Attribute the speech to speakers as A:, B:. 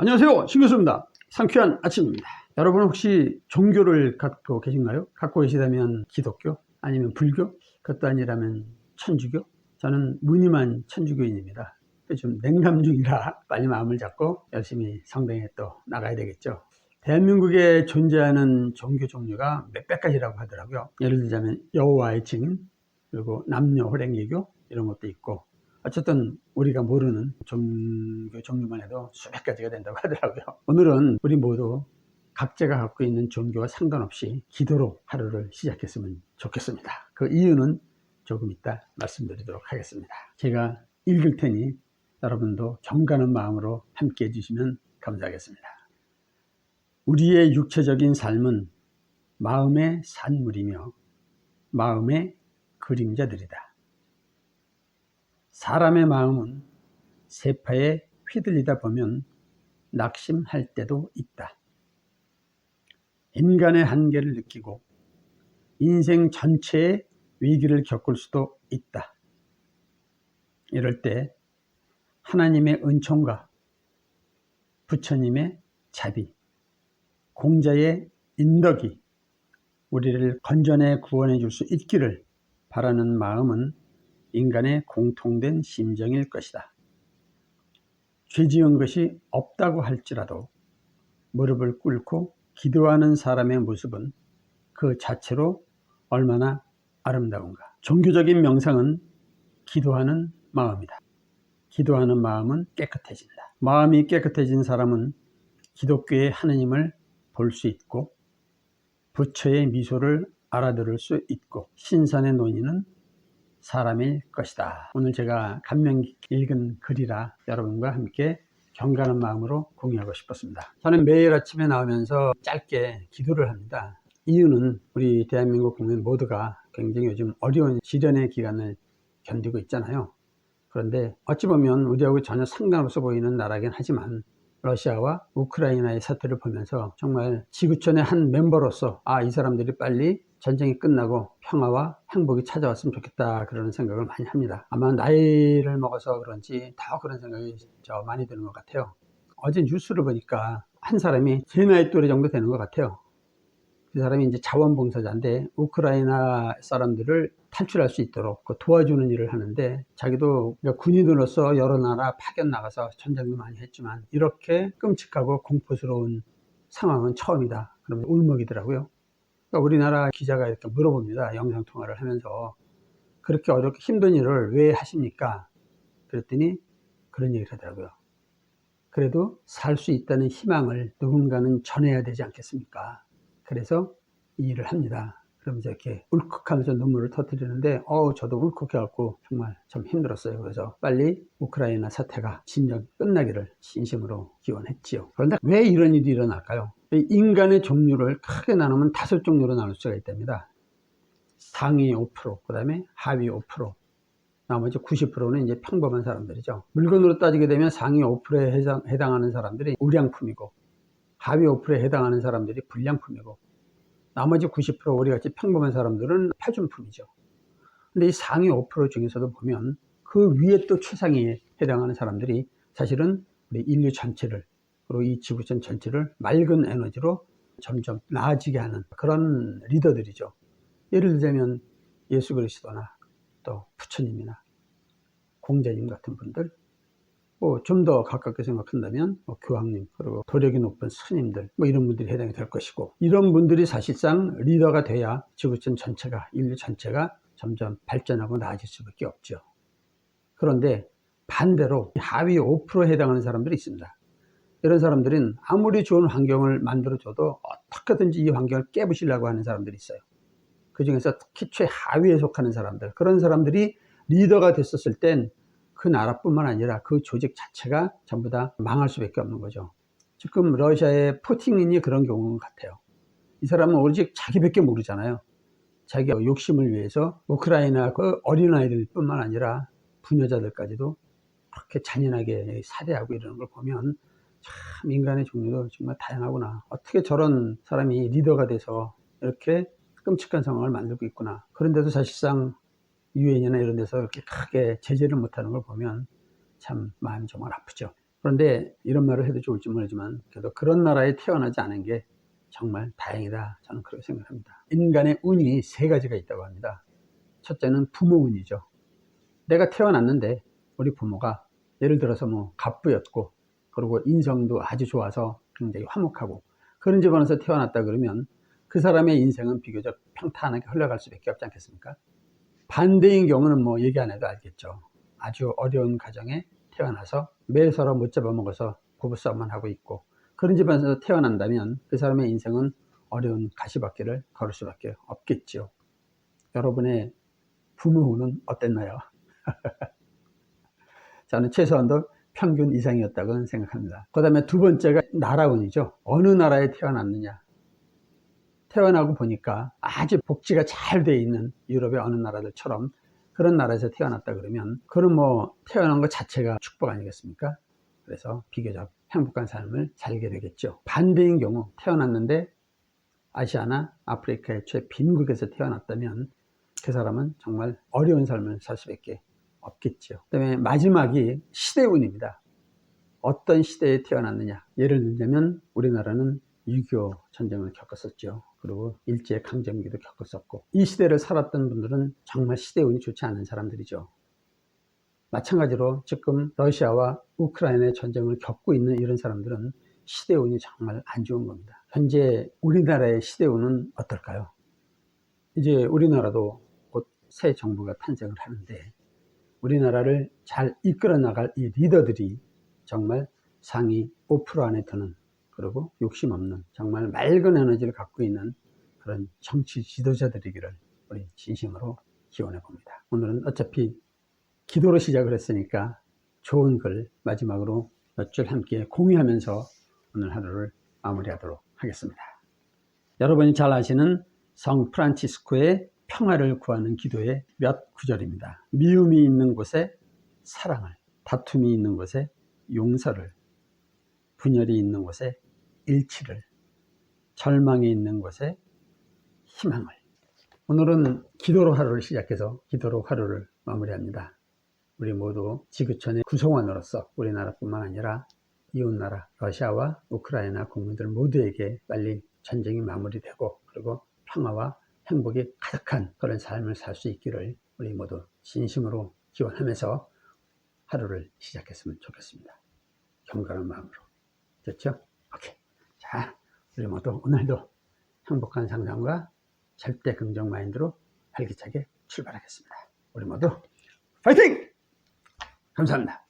A: 안녕하세요, 신 교수입니다. 상쾌한 아침입니다. 여러분 혹시 종교를 갖고 계신가요? 갖고 계시다면 기독교? 아니면 불교? 그것도 아니라면 천주교? 저는 무늬만 천주교인입니다. 좀 냉담 중이라 빨리 마음을 잡고 열심히 성당에 또 나가야 되겠죠. 대한민국에 존재하는 종교 종류가 몇백 가지라고 하더라고요. 예를 들자면 여호와의 증인, 그리고 남녀 호랭이교 이런 것도 있고, 어쨌든 우리가 모르는 종교 종류만 해도 수백 가지가 된다고 하더라고요. 오늘은 우리 모두 각자가 갖고 있는 종교와 상관없이 기도로 하루를 시작했으면 좋겠습니다. 그 이유는 조금 이따 말씀드리도록 하겠습니다. 제가 읽을 테니 여러분도 경건한 마음으로 함께 해주시면 감사하겠습니다. 우리의 육체적인 삶은 마음의 산물이며 마음의 그림자들이다. 사람의 마음은 세파에 휘둘리다 보면 낙심할 때도 있다. 인간의 한계를 느끼고 인생 전체의 위기를 겪을 수도 있다. 이럴 때 하나님의 은총과 부처님의 자비, 공자의 인덕이 우리를 건전해 구원해 줄 수 있기를 바라는 마음은 인간의 공통된 심정일 것이다. 죄 지은 것이 없다고 할지라도 무릎을 꿇고 기도하는 사람의 모습은 그 자체로 얼마나 아름다운가. 종교적인 명상은 기도하는 마음이다. 기도하는 마음은 깨끗해진다. 마음이 깨끗해진 사람은 기독교의 하느님을 볼 수 있고, 부처의 미소를 알아들을 수 있고, 신선의 논의는 사람일 것이다. 오늘 제가 감명 깊게 읽은 글이라 여러분과 함께 경건한 마음으로 공유하고 싶었습니다. 저는 매일 아침에 나오면서 짧게 기도를 합니다. 이유는 우리 대한민국 국민 모두가 굉장히 요즘 어려운 시련의 기간을 견디고 있잖아요. 그런데 어찌 보면 우리하고 전혀 상관없어 보이는 나라긴 하지만 러시아와 우크라이나의 사태를 보면서 정말 지구촌의 한 멤버로서 이 사람들이 빨리 전쟁이 끝나고 평화와 행복이 찾아왔으면 좋겠다, 그런 생각을 많이 합니다. 아마 나이를 먹어서 그런지 더 그런 생각이 많이 드는 것 같아요. 어제 뉴스를 보니까 한 사람이 제 나이 또래 정도 되는 것 같아요. 그 사람이 이제 자원봉사자인데 우크라이나 사람들을 탈출할 수 있도록 도와주는 일을 하는데, 자기도 군인으로서 여러 나라 파견 나가서 전쟁도 많이 했지만 이렇게 끔찍하고 공포스러운 상황은 처음이다, 그러면서 울먹이더라고요. 그러니까 우리나라 기자가 이렇게 물어봅니다. 영상통화를 하면서 그렇게 어렵게 힘든 일을 왜 하십니까? 그랬더니 그런 얘기를 하더라고요. 그래도 살 수 있다는 희망을 누군가는 전해야 되지 않겠습니까? 그래서 이 일을 합니다. 그러면서 이렇게 울컥하면서 눈물을 터뜨리는데 저도 울컥해갖고 정말 좀 힘들었어요. 그래서 빨리 우크라이나 사태가 진정 끝나기를 진심으로 기원했지요. 그런데 왜 이런 일이 일어날까요? 인간의 종류를 크게 나누면 5종류로 나눌 수가 있답니다. 상위 5%, 그 다음에 하위 5%, 나머지 90%는 이제 평범한 사람들이죠. 물건으로 따지게 되면 상위 5%에 해당하는 사람들이 우량품이고, 하위 5%에 해당하는 사람들이 불량품이고, 나머지 90% 우리같이 평범한 사람들은 표준품이죠. 근데 이 상위 5% 중에서도 보면 그 위에 또 최상위에 해당하는 사람들이 사실은 우리 인류 전체를, 그리고 이 지구촌 전체를 맑은 에너지로 점점 나아지게 하는 그런 리더들이죠. 예를 들자면 예수 그리스도나 또 부처님이나 공자님 같은 분들, 좀 더 가깝게 생각한다면 교황님, 그리고 도력이 높은 스님들, 이런 분들이 해당이 될 것이고, 이런 분들이 사실상 리더가 돼야 지구촌 전체가, 인류 전체가 점점 발전하고 나아질 수밖에 없죠. 그런데 반대로 하위 5%에 해당하는 사람들이 있습니다. 이런 사람들은 아무리 좋은 환경을 만들어줘도 어떻게든지 이 환경을 깨부시려고 하는 사람들이 있어요. 그 중에서 특히 최하위에 속하는 사람들, 그런 사람들이 리더가 됐었을 땐 그 나라뿐만 아니라 그 조직 자체가 전부 다 망할 수밖에 없는 거죠. 지금 러시아의 푸틴이 그런 경우 같아요. 이 사람은 오직 자기밖에 모르잖아요. 자기 욕심을 위해서 우크라이나 그 어린아이들 뿐만 아니라 부녀자들까지도 그렇게 잔인하게 살해하고 이러는 걸 보면 참 인간의 종류도 정말 다양하구나. 어떻게 저런 사람이 리더가 돼서 이렇게 끔찍한 상황을 만들고 있구나. 그런데도 사실상 유엔이나 이런 데서 이렇게 크게 제재를 못하는 걸 보면 참 마음이 정말 아프죠. 그런데 이런 말을 해도 좋을지 모르지만 그래도 그런 나라에 태어나지 않은 게 정말 다행이다, 저는 그렇게 생각합니다. 인간의 운이 세 가지가 있다고 합니다. 첫째는 부모 운이죠. 내가 태어났는데 우리 부모가 예를 들어서 뭐 갑부였고, 그리고 인성도 아주 좋아서 굉장히 화목하고 그런 집안에서 태어났다 그러면 그 사람의 인생은 비교적 평탄하게 흘러갈 수밖에 없지 않겠습니까? 반대인 경우는 뭐 얘기 안 해도 알겠죠. 아주 어려운 가정에 태어나서 매일 서로 못 잡아먹어서 부부싸움만 하고 있고, 그런 집안에서 태어난다면 그 사람의 인생은 어려운 가시밭길을 걸을 수밖에 없겠죠. 여러분의 부모운은 어땠나요? 저는 최소한도 평균 이상이었다고 생각합니다. 그 다음에 두 번째가 나라운이죠. 어느 나라에 태어났느냐. 태어나고 보니까 아주 복지가 잘 돼 있는 유럽의 어느 나라들처럼 그런 나라에서 태어났다 그러면 그런 뭐 태어난 것 자체가 축복 아니겠습니까? 그래서 비교적 행복한 삶을 살게 되겠죠. 반대인 경우 태어났는데 아시아나 아프리카의 최빈국에서 태어났다면 그 사람은 정말 어려운 삶을 살 수밖에 없겠죠. 그다음에 마지막이 시대운입니다. 어떤 시대에 태어났느냐. 예를 들자면 우리나라는 6.25 전쟁을 겪었었죠. 그리고 일제강점기도 겪었었고, 이 시대를 살았던 분들은 정말 시대운이 좋지 않은 사람들이죠. 마찬가지로 지금 러시아와 우크라이나의 전쟁을 겪고 있는 이런 사람들은 시대운이 정말 안 좋은 겁니다. 현재 우리나라의 시대운은 어떨까요? 이제 우리나라도 곧 새 정부가 탄생을 하는데 우리나라를 잘 이끌어 나갈 이 리더들이 정말 상위 5% 안에 드는, 그리고 욕심 없는 정말 맑은 에너지를 갖고 있는 그런 정치 지도자들이기를 우리 진심으로 기원해 봅니다. 오늘은 어차피 기도로 시작을 했으니까 좋은 글 마지막으로 몇 줄 함께 공유하면서 오늘 하루를 마무리하도록 하겠습니다. 여러분이 잘 아시는 성 프란치스코의 평화를 구하는 기도의 몇 구절입니다. 미움이 있는 곳에 사랑을, 다툼이 있는 곳에 용서를, 분열이 있는 곳에 일치를, 절망이 있는 곳에 희망을. 오늘은 기도로 하루를 시작해서 기도로 하루를 마무리합니다. 우리 모두 지구촌의 구성원으로서 우리나라뿐만 아니라 이웃나라 러시아와 우크라이나 국민들 모두에게 빨리 전쟁이 마무리되고 그리고 평화와 행복이 가득한 그런 삶을 살 수 있기를 우리 모두 진심으로 기원하면서 하루를 시작했으면 좋겠습니다. 경건한 마음으로. 됐죠? 오케이. 자, 우리 모두 오늘도 행복한 상상과 절대 긍정 마인드로 활기차게 출발하겠습니다. 우리 모두 파이팅! 감사합니다.